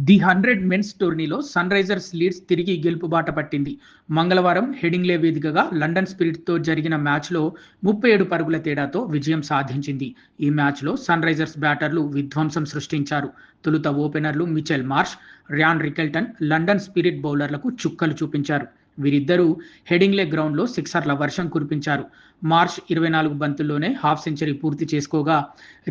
The 100 men's టోర్నీలో sun Risers leads తిరిగి గెలుపుబాట పట్టింది. మంగళవారం హెడింగ్లే వేదికగా లండన్ స్పిరిట్తో జరిగిన మ్యాచ్లో 37 పరుగుల తేడాతో విజయం సాధించింది. ఈ మ్యాచ్లో సన్ రైజర్స్ బ్యాటర్లు విధ్వంసం సృష్టించారు. తొలుత ఓపెనర్లు Mitchell Marsh, Ryan Rickelton London Spirit బౌలర్లకు చుక్కలు చూపించారు. వీరిద్దరూ హెడింగ్లే గ్రౌండ్లో సిక్సర్ల వర్షం కురిపించారు. మార్ష్ 24 బంతుల్లోనే హాఫ్ సెంచరీ పూర్తి చేసుకోగా,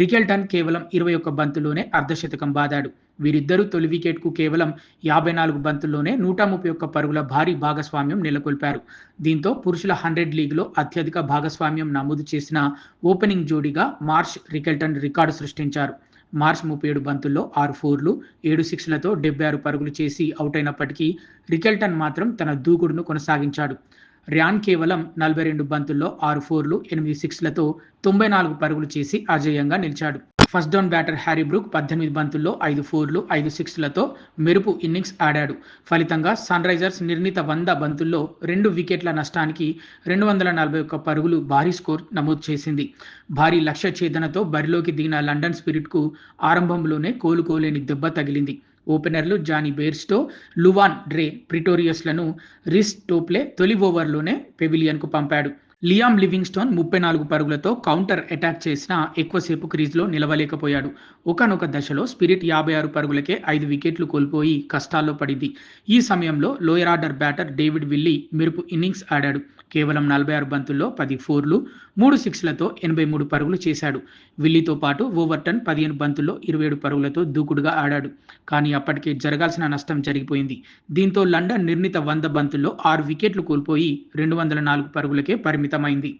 రికెల్టన్ కేవలం 21 బంతుల్లోనే అర్ధశతకం బాదాడు. వీరిద్దరూ తొలి వికెట్కు కేవలం 54 బంతుల్లోనే 131 పరుగుల భారీ భాగస్వామ్యం నెలకొల్పారు. దీంతో పురుషుల 100 లీగ్లో అత్యధిక భాగస్వామ్యం నమోదు చేసిన ఓపెనింగ్ జోడీగా మార్ష్, రికెల్టన్ రికార్డు సృష్టించారు. మార్ష్ 37 బంతుల్లో 6 ఫోర్లు, 7 సిక్స్లతో 76 పరుగులు చేసి అవుటైనప్పటికీ రికెల్టన్ మాత్రం తన దూకుడును కొనసాగించాడు. ర్యాన్ కేవలం 42 బంతుల్లో 6 ఫోర్లు, 8 సిక్స్లతో 94 పరుగులు చేసి అజేయంగా నిలిచాడు. First down batter Harry Brook 18 బంతుల్లో 5 ఫోర్లు, 5 సిక్స్లతో మెరుపు ఇన్నింగ్స్ ఆడాడు. ఫలితంగా సన్ రైజర్స్ నిర్ణీత 100 బంతుల్లో 2 వికెట్ల నష్టానికి 241 పరుగులు భారీ స్కోర్ నమోదు చేసింది. భారీ లక్ష్య ఛేదనతో బరిలోకి దిగిన లండన్ స్పిరిట్కు ఆరంభంలోనే కోలుకోలేని దెబ్బ తగిలింది. ఓపెనర్లు జానీ బెయిర్స్టో, లువాన్ డ్రే ప్రిటోరియస్లను రిస్ టోప్లే తొలి ఓవర్లోనే పెవిలియన్కు పంపాడు. లియామ్ లివింగ్స్టోన్ 34 పరుగులతో కౌంటర్ అటాక్ చేసినా ఎక్కువసేపు క్రీజ్లో నిలవలేకపోయాడు. ఒకానొక దశలో స్పిరిట్ 56 పరుగులకే 5 వికెట్లు కోల్పోయి కష్టాల్లో పడింది. ఈ సమయంలో lower order batter David Willey మెరుపు ఇన్నింగ్స్ ఆడాడు. కేవలం 46 బంతుల్లో 10 ఫోర్లు, 3 సిక్స్లతో 83 పరుగులు చేశాడు. విల్లీతో పాటు ఓవర్టన్ 15 బంతుల్లో 27 పరుగులతో దూకుడుగా ఆడాడు. కానీ అప్పటికే జరగాల్సిన నష్టం జరిగిపోయింది. దీంతో లండన్ నిర్ణీత 100 బంతుల్లో 6 వికెట్లు కోల్పోయి 204 పరుగులకే పరిమితమైంది.